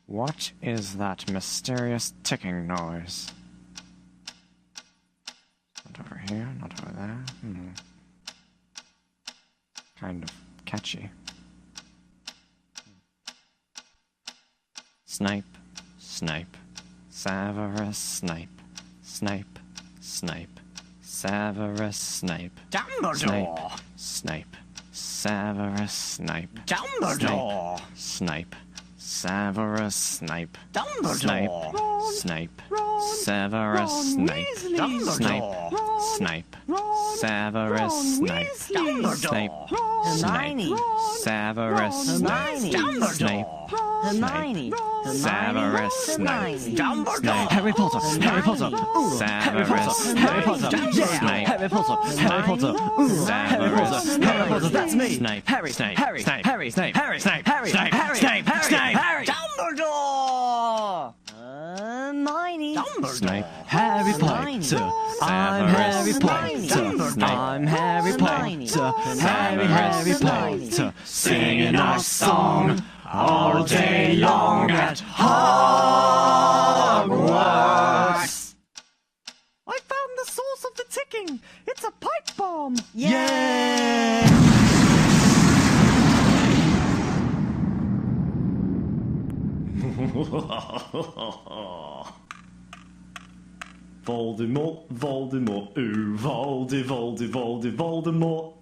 What is that mysterious ticking noise? Not over here, not over there. Kind of catchy. Snape, Snape, Severus Snape, Snape, Snape, Severus Snape. Dumbledore! Snape, Severus Snape. Dumbledore! Snape, Severus Snape. Dumbledore! Snape, Severus Snape. Snape, Snape, Severus Snape. Snape, Hermione! Severus Snape. Snape, Hermione! Severus Snape. Dumbledore! Harry Potter, Harry Potter, Severus, Harry Potter, Snape, Harry Potter, Harry Potter, Harry Potter, Harry Potter, that's me. Snape, Harry, Snape, Harry, Snape, Harry, Snape, Harry, Snape, Harry, Snape, Harry, Snape, Harry, Harry, Dumbledore! Hermione! Snape, Harry Potter, I'm Harry Potter, I'm Harry Potter, Harry Potter, singing our song all day long at Hogwarts. I found the source of the ticking. It's a pipe bomb. Yay! Voldemort, Voldemort, ooh, Voldemort.